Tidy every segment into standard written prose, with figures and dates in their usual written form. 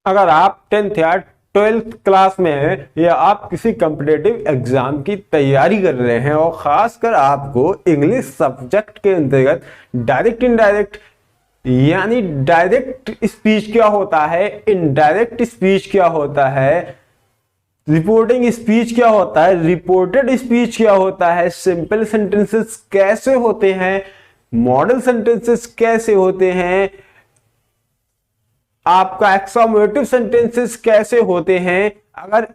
अगर आप 10th या 12th क्लास में हैं या आप किसी कॉम्पिटिटिव एग्जाम की तैयारी कर रहे हैं और खासकर आपको इंग्लिश सब्जेक्ट के अंतर्गत डायरेक्ट इनडायरेक्ट यानी डायरेक्ट स्पीच क्या होता है, इनडायरेक्ट स्पीच क्या होता है, रिपोर्टिंग स्पीच क्या होता है, रिपोर्टेड स्पीच क्या होता है, सिंपल सेंटेंसेस कैसे होते हैं, मॉडल सेंटेंसेस कैसे होते हैं, आपका एक्सक्लेमेटिव सेंटेंसेस कैसे होते हैं, अगर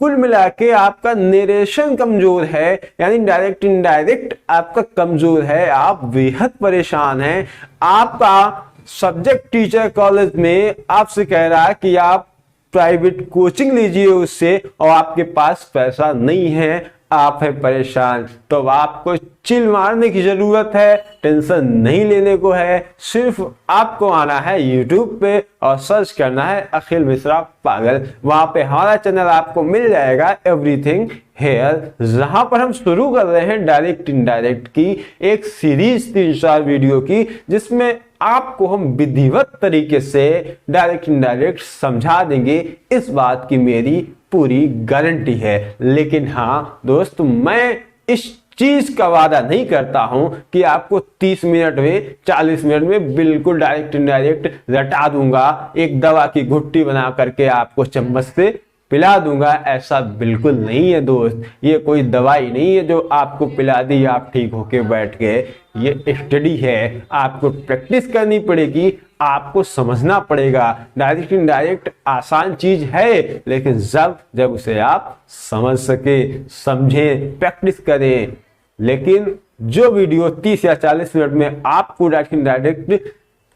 कुल मिला के आपका नरेशन कमजोर है यानी डायरेक्ट इनडायरेक्ट आपका कमजोर है, आप बेहद परेशान हैं, आपका सब्जेक्ट टीचर कॉलेज में आपसे कह रहा है कि आप प्राइवेट कोचिंग लीजिए उससे और आपके पास पैसा नहीं है, आप है परेशान, तो आपको चिल मारने की जरूरत है, टेंशन नहीं लेने को है, सिर्फ आपको आना है YouTube पे और सर्च करना है अखिल मिश्रा पागल। वहां पे हमारा चैनल आपको मिल जाएगा एवरीथिंग हेयर, जहां पर हम शुरू कर रहे हैं डायरेक्ट इनडायरेक्ट की एक सीरीज 3-4 वीडियो की, जिसमें आपको हम विधिवत तरीके से डायरेक्ट इनडायरेक्ट समझा देंगे, इस बात की मेरी पूरी गारंटी है। लेकिन हाँ दोस्त, मैं इस चीज का वादा नहीं करता हूं कि आपको 30 मिनट में 40 मिनट में बिल्कुल डायरेक्ट इनडायरेक्ट रटा दूंगा, एक दवा की घुट्टी बना करके आपको चम्मच से पिला दूंगा, ऐसा बिल्कुल नहीं है दोस्त। ये कोई दवाई नहीं है जो आपको पिला दी आप ठीक होके बैठ गए, ये स्टडी है, आपको प्रैक्टिस करनी पड़ेगी, आपको समझना पड़ेगा। डायरेक्ट इनडायरेक्ट आसान चीज है, लेकिन जब उसे आप समझ सके, समझें, प्रैक्टिस करें। लेकिन जो वीडियो 30 या 40 मिनट में आपको डायरेक्ट इनडायरेक्ट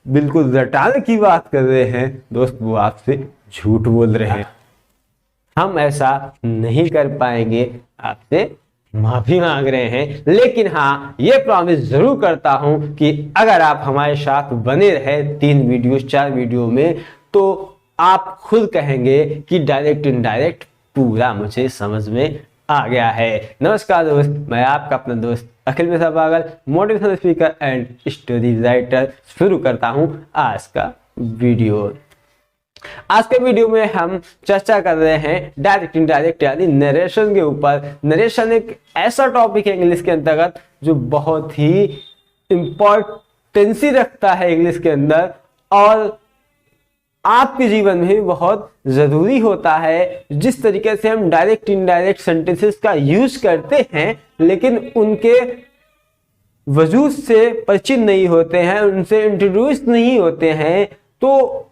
बिल्कुल रटाने की बात कर रहे हैं दोस्त, वो आपसे झूठ बोल रहे हैं, हम ऐसा नहीं कर पाएंगे, आपसे माफी मांग रहे हैं। लेकिन हाँ, ये प्रॉमिस जरूर करता हूं कि अगर आप हमारे साथ बने रहे 3 वीडियो 4 वीडियो में, तो आप खुद कहेंगे कि डायरेक्ट इनडायरेक्ट पूरा मुझे समझ में आ गया है। नमस्कार दोस्त, मैं आपका अपना दोस्त अखिल मिश्रा पागल, motivational speaker and story writer. शुरू करता हूं आज का वीडियो। आज के वीडियो में हम चर्चा कर रहे हैं डायरेक्ट इनडायरेक्ट यानी नरेशन के ऊपर। नरेशन एक ऐसा टॉपिक है इंग्लिश के अंतर्गत जो बहुत ही इंपॉर्टेंसी रखता है इंग्लिश के अंदर, और आपके जीवन में बहुत जरूरी होता है। जिस तरीके से हम डायरेक्ट इनडायरेक्ट सेंटेंसेस का यूज करते हैं, लेकिन उनके वजूद से परिचित नहीं होते हैं, उनसे इंट्रोड्यूस नहीं होते हैं, तो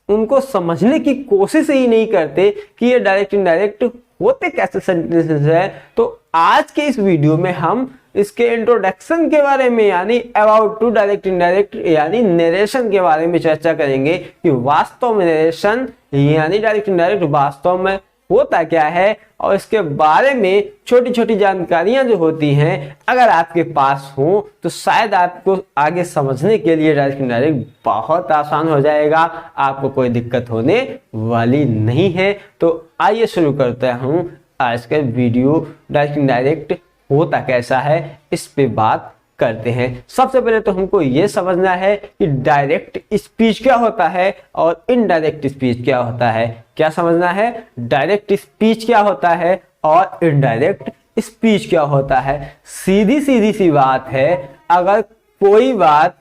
उनको समझने की कोशिश ही नहीं करते कि ये डायरेक्ट इनडायरेक्ट होते कैसे सेंटेंसेस है। तो आज के इस वीडियो में हम इसके इंट्रोडक्शन के बारे में यानी अबाउट टू डायरेक्ट इनडायरेक्ट यानी नरेशन के बारे में चर्चा करेंगे कि वास्तव में नरेशन यानी डायरेक्ट इनडायरेक्ट वास्तव में होता क्या है, और इसके बारे में छोटी छोटी जानकारियां जो होती हैं अगर आपके पास हो तो शायद आपको आगे समझने के लिए डायरेक्ट इनडायरेक्ट बहुत आसान हो जाएगा, आपको कोई दिक्कत होने वाली नहीं है। तो आइए शुरू करते हूं आज का वीडियो। डायरेक्ट इनडायरेक्ट होता कैसा है इस पे बात करते हैं। सबसे पहले तो हमको ये समझना है कि डायरेक्ट स्पीच क्या होता है और इनडायरेक्ट स्पीच क्या होता है। क्या समझना है? डायरेक्ट स्पीच क्या होता है और इनडायरेक्ट स्पीच क्या होता है। सीधी सीधी सी बात है, अगर कोई बात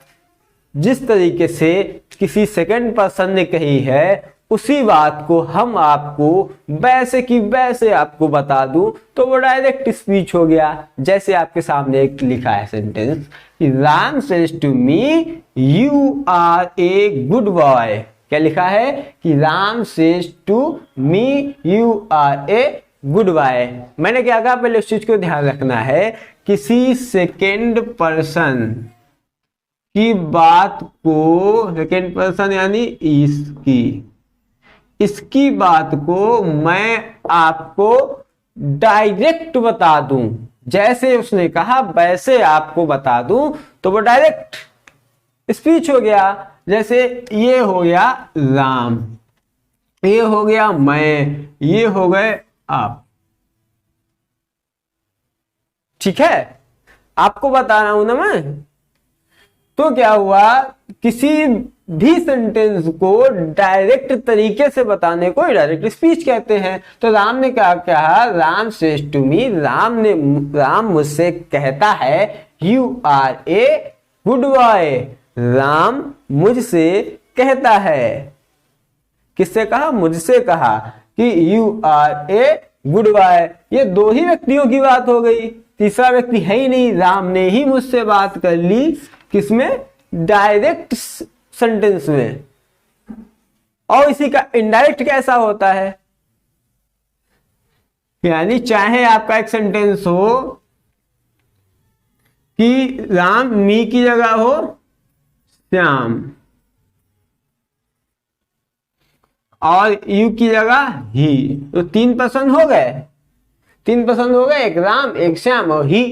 जिस तरीके से किसी सेकंड पर्सन ने कही है उसी बात को हम आपको वैसे की वैसे आपको बता दूं तो वो डायरेक्ट स्पीच हो गया। जैसे आपके सामने एक लिखा है sentence, Ram says to me you are a good boy. क्या लिखा है कि Ram says to me you are a good boy. मैंने क्या कहा, पहले उस चीज को ध्यान रखना है, किसी सेकेंड पर्सन की बात को, सेकेंड पर्सन यानी इसकी बात को मैं आपको डायरेक्ट बता दूं, जैसे उसने कहा वैसे आपको बता दूं तो वो डायरेक्ट स्पीच हो गया। जैसे ये हो गया राम, ये हो गया मैं, ये हो गए आप। ठीक है, आपको बता रहा हूं ना मैं, तो क्या हुआ, किसी भी सेंटेंस को डायरेक्ट तरीके से बताने को डायरेक्ट स्पीच कहते हैं। तो राम ने क्या कहा, Ram says to me, Ram मुझसे कहता है you are a good boy. Ram मुझसे कहता है, किससे कहा, मुझसे कहा कि you are a good boy. ये दो ही व्यक्तियों की बात हो गई, तीसरा व्यक्ति है ही नहीं, राम ने ही मुझसे बात कर ली, किसमें, डायरेक्ट सेंटेंस में। और इसी का इनडायरेक्ट कैसा होता है, यानी चाहे आपका एक सेंटेंस हो कि राम मी की जगह हो श्याम, और यू की जगह ही, तो 3 पर्सन हो गए, 3 पर्सन हो गए, एक राम एक श्याम और ही।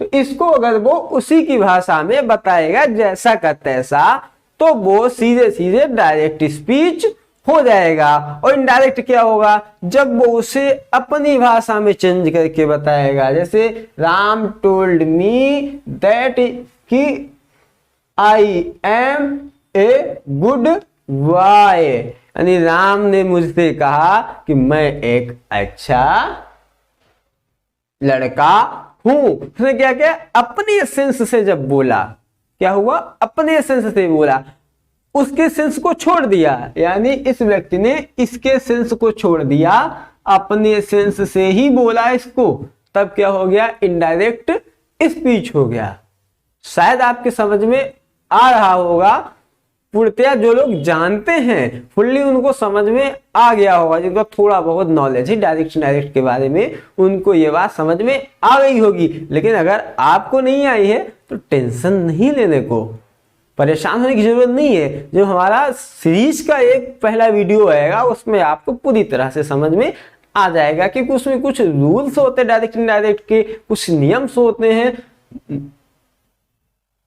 तो इसको अगर वो उसी की भाषा में बताएगा जैसा का तैसा, तो वो सीधे सीधे डायरेक्ट स्पीच हो जाएगा। और इनडायरेक्ट क्या होगा, जब वो उसे अपनी भाषा में चेंज करके बताएगा। जैसे राम टोल्ड मी दैट कि I am a good boy, यानी राम ने मुझसे कहा कि मैं एक अच्छा लड़का हूं। उसने क्या किया, अपने सेंस से जब बोला, क्या हुआ, अपने सेंस से बोला, उसके सेंस को छोड़ दिया, यानी इस व्यक्ति ने इसके सेंस को छोड़ दिया, अपने सेंस से ही बोला इसको, तब क्या हो गया, इनडायरेक्ट स्पीच हो गया। शायद आपके समझ में आ रहा होगा, पूर्णतया जो लोग जानते हैं फुल्ली उनको समझ में आ गया होगा, जिनको थोड़ा बहुत नॉलेज है डायरेक्ट इनडायरेक्ट के बारे में, उनको ये बात समझ में आ गई होगी। लेकिन अगर आपको नहीं आई है तो टेंशन नहीं लेने को, परेशान होने की जरूरत नहीं है। जो हमारा सीरीज का एक पहला वीडियो आएगा उसमें आपको पूरी तरह से समझ में आ जाएगा, क्योंकि उसमें कुछ रूल्स होते हैं डायरेक्ट इनडायरेक्ट के, कुछ नियम्स होते हैं,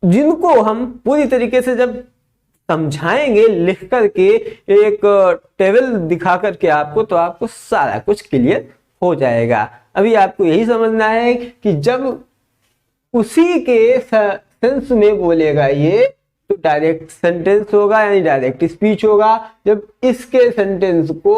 जिनको हम पूरी तरीके से जब समझाएंगे लिख करके, एक टेबल दिखा करके आपको, तो आपको सारा कुछ क्लियर हो जाएगा। अभी आपको यही समझना है कि जब उसी के सेंस में बोलेगा ये, तो डायरेक्ट सेंटेंस होगा, यानी डायरेक्ट स्पीच होगा। जब इसके सेंटेंस को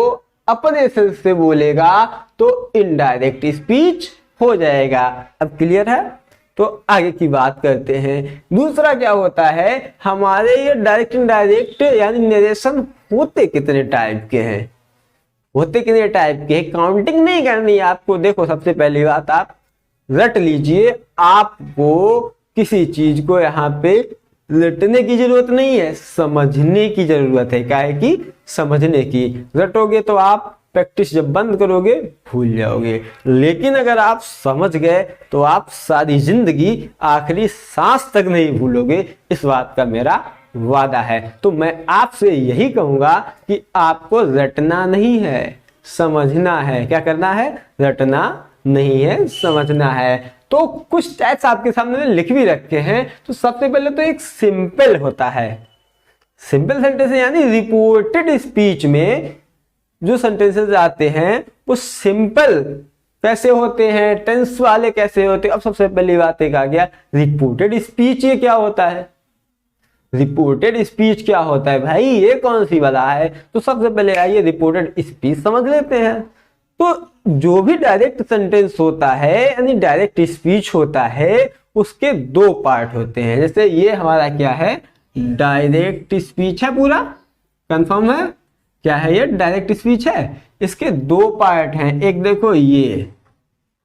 अपने सेंस से बोलेगा तो इनडायरेक्ट स्पीच हो जाएगा। अब क्लियर है? तो आगे की बात करते हैं। दूसरा क्या होता है, हमारे ये डायरेक्ट इनडायरेक्ट यानी नरेशन होते कितने टाइप के हैं, होते कितने टाइप के हैं, काउंटिंग नहीं करनी है आपको। देखो, सबसे पहली बात आप रट लीजिए, आपको किसी चीज को यहाँ पे रटने की जरूरत नहीं है, समझने की जरूरत है। क्या है कि समझने की, रटोगे तो आप प्रैक्टिस जब बंद करोगे भूल जाओगे, लेकिन अगर आप समझ गए तो आप सारी जिंदगी आखिरी सांस तक नहीं भूलोगे, इस बात का मेरा वादा है। तो मैं आपसे यही कहूंगा कि आपको रटना नहीं है, समझना है। क्या करना है, रटना नहीं है, समझना है। तो कुछ टाइप्स आपके सामने लिख भी रखे हैं। तो सबसे पहले तो एक सिंपल होता है, सिंपल सेंटेंस यानी रिपोर्टेड स्पीच में जो सेंटेंसेस आते हैं वो सिंपल कैसे होते हैं, टेंस वाले कैसे होते हैं। अब सबसे पहली बात एक आ गया रिपोर्टेड स्पीच। ये क्या होता है, रिपोर्टेड स्पीच क्या होता है भाई, ये कौन सी वाला है? तो सबसे पहले आइए रिपोर्टेड स्पीच समझ लेते हैं। तो जो भी डायरेक्ट सेंटेंस होता है यानी डायरेक्ट स्पीच होता है, उसके 2 पार्ट होते हैं। जैसे ये हमारा क्या है, डायरेक्ट स्पीच है, पूरा कंफर्म है, क्या है ये, डायरेक्ट स्पीच है। इसके 2 पार्ट हैं, एक देखो ये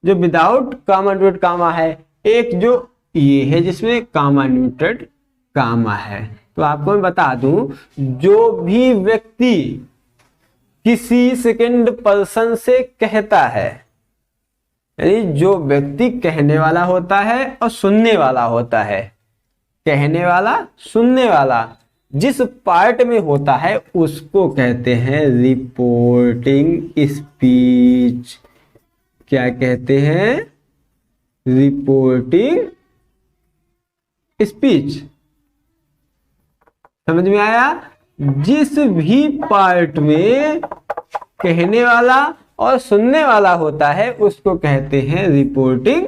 जो विदाउट कामा न्यूटेड कामा है, एक जो ये है जिसमें कामा न्यूटेड कामा है। तो आपको मैं बता दूं, जो भी व्यक्ति किसी सेकंड पर्सन से कहता है, यानी जो व्यक्ति कहने वाला होता है और सुनने वाला होता है, कहने वाला सुनने वाला, जिस पार्ट में होता है उसको कहते हैं रिपोर्टिंग स्पीच। क्या कहते हैं, रिपोर्टिंग स्पीच। समझ में आया? जिस भी पार्ट में कहने वाला और सुनने वाला होता है उसको कहते हैं रिपोर्टिंग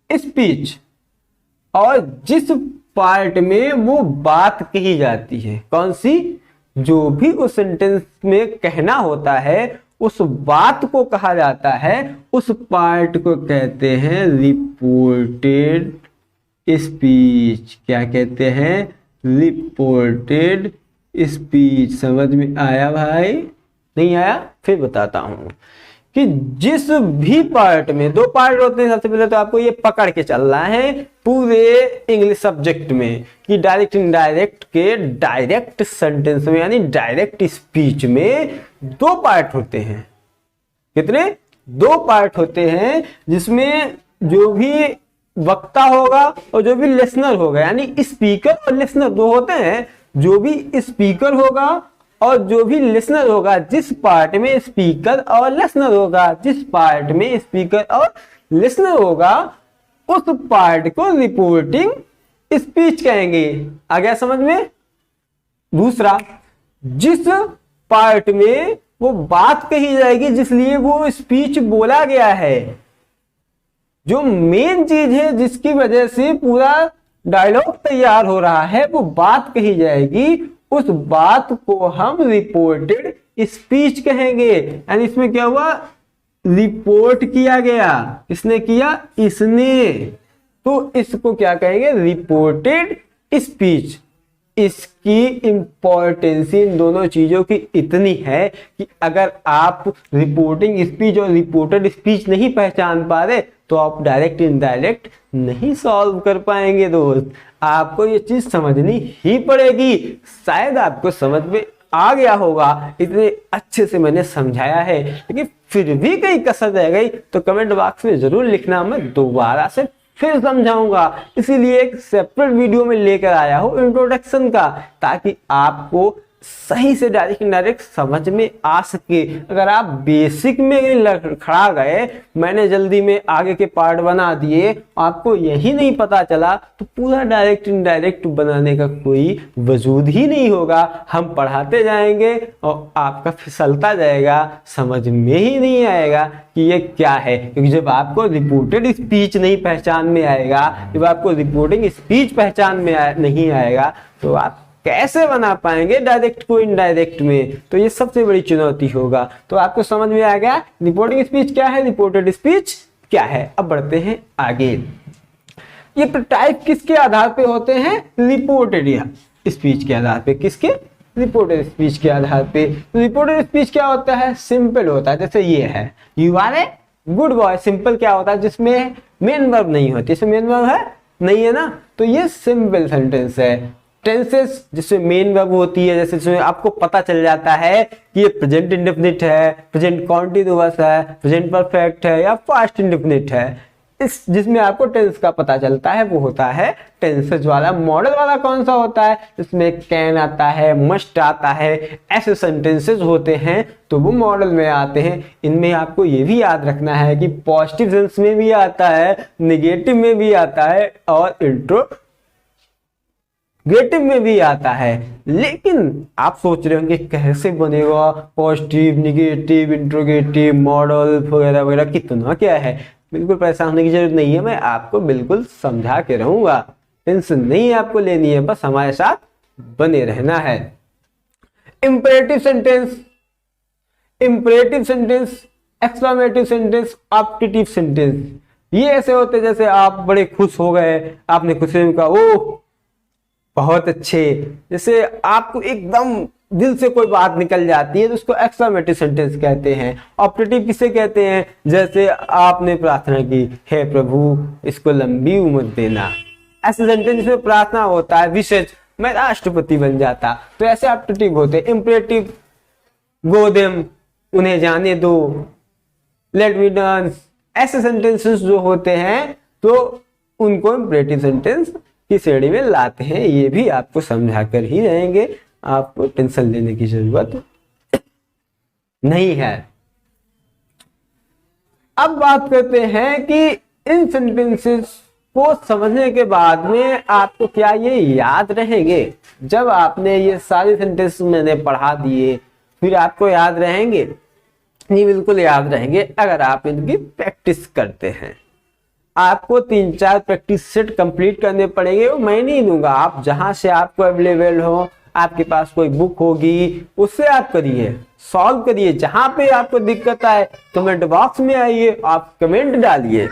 स्पीच। और जिस पार्ट में वो बात कही जाती है। कौन सी? जो भी उस सेंटेंस में कहना होता है उस बात को कहा जाता है, उस पार्ट को कहते हैं रिपोर्टेड स्पीच। क्या कहते हैं? Reported speech. समझ में आया भाई? नहीं आया? फिर बताता हूं कि जिस भी पार्ट में, दो पार्ट होते हैं, सबसे पहले तो आपको ये पकड़ के चलना है पूरे इंग्लिश सब्जेक्ट में कि डायरेक्ट इनडायरेक्ट के डायरेक्ट सेंटेंस में यानी डायरेक्ट स्पीच में दो पार्ट होते हैं। कितने? दो पार्ट होते हैं, जिसमें जो भी वक्ता होगा और जो भी लिसनर होगा, यानी स्पीकर और लिसनर दो होते हैं। जो भी स्पीकर होगा और जो भी लिसनर होगा, जिस पार्ट में स्पीकर और लिसनर होगा, जिस पार्ट में स्पीकर और लिसनर होगा, उस पार्ट को रिपोर्टिंग स्पीच कहेंगे। आ गया समझ में? दूसरा, जिस पार्ट में वो बात कही जाएगी जिसलिए वो स्पीच बोला गया है, जो मेन चीज है जिसकी वजह से पूरा डायलॉग तैयार हो रहा है, वो बात कही जाएगी, उस बात को हम रिपोर्टेड स्पीच कहेंगे। यानी इसमें क्या हुआ? रिपोर्ट किया गया। किसने किया? इसने। तो इसको क्या कहेंगे? Reported speech. इसकी इंपॉर्टेंस इन दोनों चीजों की इतनी है कि अगर आप रिपोर्टिंग स्पीच और रिपोर्टेड स्पीच नहीं पहचान पा रहे तो आप डायरेक्ट इनडायरेक्ट नहीं सॉल्व कर पाएंगे दोस्त। आपको ये चीज समझनी ही पड़ेगी। शायद आपको समझ में आ गया होगा, इतने अच्छे से मैंने समझाया है, लेकिन फिर भी कहीं कसर रह गई तो कमेंट बॉक्स में जरूर लिखना, मैं दोबारा से फिर समझाऊंगा। इसीलिए एक सेपरेट वीडियो में लेकर आया हूं इंट्रोडक्शन का, ताकि आपको सही से डायरेक्ट इनडायरेक्ट समझ में आ सके। अगर आप बेसिक में खड़ा गए, मैंने जल्दी में आगे के पार्ट बना दिए, आपको यही नहीं पता चला, तो पूरा डायरेक्ट इनडायरेक्ट बनाने का कोई वजूद ही नहीं होगा। हम पढ़ाते जाएंगे और आपका फिसलता जाएगा, समझ में ही नहीं आएगा कि ये क्या है। क्योंकि जब आपको रिपोर्टेड स्पीच नहीं पहचान में आएगा, जब आपको रिपोर्टिंग स्पीच पहचान में नहीं आएगा, तो आप कैसे बना पाएंगे डायरेक्ट को इनडायरेक्ट में? तो ये सबसे बड़ी चुनौती होगा। तो आपको समझ में आ गया रिपोर्टिंग स्पीच क्या है, रिपोर्टेड स्पीच क्या है। अब बढ़ते हैं आगे। ये टाइप किसके आधार पे होते हैं? रिपोर्टेड स्पीच के आधार पे। किसके? रिपोर्टेड स्पीच के आधार पे। रिपोर्टेड स्पीच क्या होता है? सिंपल होता है। जैसे ये है, you are a good boy. Simple क्या होता है? जिसमें मेन वर्ब नहीं होती। इसमें मेन वर्ब है नहीं है ना, तो ये सिंपल सेंटेंस है। टेंसेस जिसमें मेन वर्ब होती है, जैसे इसमें आपको पता चल जाता है कि ये प्रेजेंट इंडेफिनिट है, प्रेजेंट कॉन्टिन्यूअस है, प्रेजेंट परफेक्ट है या पास्ट इंडेफिनिट है। इस जिसमें आपको टेंस का पता चलता है वो होता है टेंसेस वाला। मॉडल वाला कौन सा होता है? इसमें कैन आता है, मस्ट आता है, ऐसे सेंटेंसेस होते हैं तो वो मॉडल में आते हैं। इनमें आपको ये भी याद रखना है कि पॉजिटिव सेंस में भी आता है, निगेटिव में भी आता है और इंट्रोगेटिव में भी आता है। लेकिन आप सोच रहे होंगे कैसे बनेगा पॉजिटिव, निगेटिव, इंट्रोगेटिव, मॉडल वगैरह वगैरह, कितना क्या है। बिल्कुल परेशान होने की जरूरत नहीं है, मैं आपको बिल्कुल समझा के रहूंगा। टेंशन नहीं आपको लेनी है, बस हमारे साथ बने रहना है। Imperative sentence, imperative sentence, exclamative sentence, optative sentence, ये ऐसे होते हैं जैसे आप बड़े खुश हो गए, आपने खुशी में कहा ओह बहुत अच्छे। जैसे आपको एकदम दिल से कोई बात निकल जाती है तो उसको एक्सक्लेमेटिव सेंटेंस कहते हैं। ऑप्टेटिव किसे कहते हैं? जैसे आपने प्रार्थना की, हे प्रभु इसको लंबी उम्र देना। ऐसे सेंटेंस में प्रार्थना होता है, विशेष मैं राष्ट्रपति बन जाता, तो ऐसे ऑप्टेटिव होते हैं। इंपरेटिव, गो देम, उन्हें जाने दो, लेट मी डांस, ऐसे सेंटेंसेस जो होते हैं तो उनको इंपरेटिव सेंटेंस की श्रेणी में लाते हैं। ये भी आपको समझा कर ही रहेंगे, आपको टेंशन लेने की जरूरत नहीं है। अब बात करते हैं कि इन सेंटेंसेस को समझने के बाद में आपको क्या ये याद रहेंगे? जब आपने ये सारे सेंटेंस मैंने पढ़ा दिए फिर आपको याद रहेंगे? नहीं, बिल्कुल याद रहेंगे अगर आप इनकी प्रैक्टिस करते हैं। आपको 3-4 प्रैक्टिस सेट कंप्लीट करने पड़ेंगे, वो मैं नहीं दूंगा। आप जहां से आपको अवेलेबल हो, आपके पास कोई बुक होगी, उससे आप करिए, सॉल्व करिए। जहां पे आपको दिक्कत आए कमेंट बॉक्स में आइए, आप कमेंट डालिए।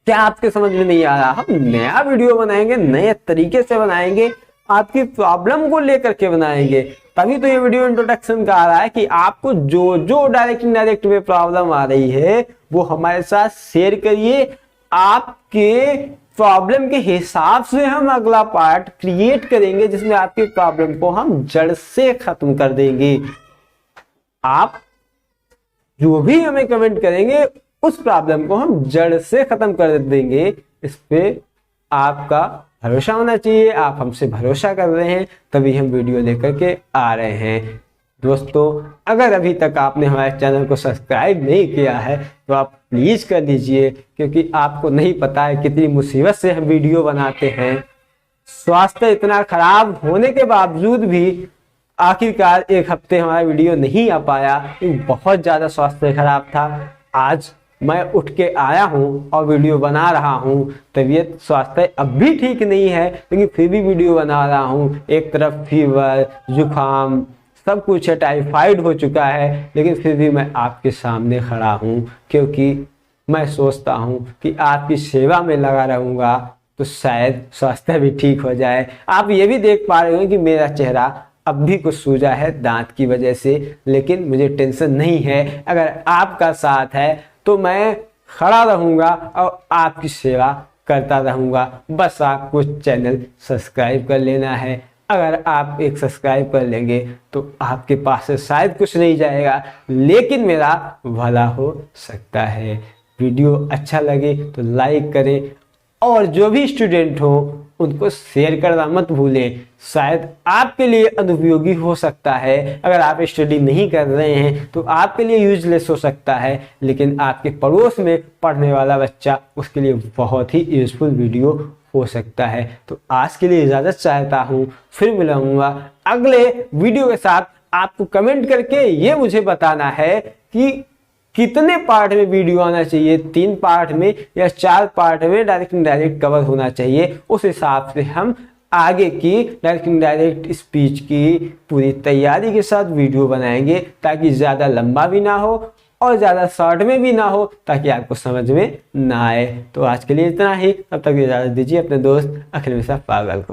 क्या आपके समझ में नहीं आ रहा, हम नया वीडियो बनाएंगे, नए तरीके से बनाएंगे, आपकी प्रॉब्लम को लेकर के बनाएंगे। तभी तो ये वीडियो इंट्रोडक्शन का आ रहा है कि आपको जो जो डायरेक्ट इनडायरेक्ट में प्रॉब्लम आ रही है वो हमारे साथ शेयर करिए। आपके प्रॉब्लम के हिसाब से हम अगला पार्ट क्रिएट करेंगे जिसमें आपकी प्रॉब्लम को हम जड़ से खत्म कर देंगे। आप जो भी हमें कमेंट करेंगे उस प्रॉब्लम को हम जड़ से खत्म कर देंगे। इस पे आपका भरोसा होना चाहिए, आप हमसे भरोसा कर रहे हैं तभी हम वीडियो लेकर के आ रहे हैं। दोस्तों, अगर अभी तक आपने हमारे चैनल को सब्सक्राइब नहीं किया है तो आप प्लीज कर लीजिए, क्योंकि आपको नहीं पता है कितनी मुसीबत से हम वीडियो बनाते हैं। स्वास्थ्य इतना खराब होने के बावजूद भी आखिरकार एक हफ्ते हमारा वीडियो नहीं आ पाया, बहुत ज्यादा स्वास्थ्य खराब था। आज मैं उठ के आया हूं और वीडियो बना रहा हूं। तबीयत स्वास्थ्य अब भी ठीक नहीं है लेकिन फिर भी वीडियो बना रहा हूं। एक तरफ फीवर, जुकाम, सब कुछ है, टाइफाइड हो चुका है, लेकिन फिर भी मैं आपके सामने खड़ा हूं, क्योंकि मैं सोचता हूं कि आपकी सेवा में लगा रहूंगा तो शायद स्वास्थ्य भी ठीक हो जाए। आप ये भी देख पा रहे हो कि मेरा चेहरा अब भी कुछ सूजा है दांत की वजह से, लेकिन मुझे टेंशन नहीं है। अगर आपका साथ है तो मैं खड़ा रहूंगा और आपकी सेवा करता रहूंगा। बस आपको चैनल सब्सक्राइब कर लेना है। अगर आप एक सब्सक्राइब कर लेंगे तो आपके पास से शायद कुछ नहीं जाएगा, लेकिन मेरा भला हो सकता है। वीडियो अच्छा लगे तो लाइक करें और जो भी स्टूडेंट हो उनको शेयर करना मत भूलें। शायद आपके लिए अनुपयोगी हो सकता है। अगर आप स्टडी नहीं कर रहे हैं तो आपके लिए यूजलेस हो सकता है, लेकिन आपके पड़ोस में पढ़ने वाला बच्चा, उसके लिए बहुत ही यूजफुल वीडियो हो सकता है। तो आज के लिए इजाजत चाहता हूं, फिर मिलूंगा अगले वीडियो के साथ। आपको कमेंट करके ये मुझे बताना है कि कितने पार्ट में वीडियो आना चाहिए, 3 पार्ट में या 4 पार्ट में डायरेक्ट इनडायरेक्ट कवर होना चाहिए। उस हिसाब से हम आगे की डायरेक्ट इनडायरेक्ट स्पीच की पूरी तैयारी के साथ वीडियो बनाएंगे, ताकि ज़्यादा लंबा भी ना हो और ज़्यादा शॉर्ट में भी ना हो, ताकि आपको समझ में ना आए। तो आज के लिए इतना ही, तब तक इजाज़त दीजिए अपने दोस्त अखिल मिश्रा पागल को।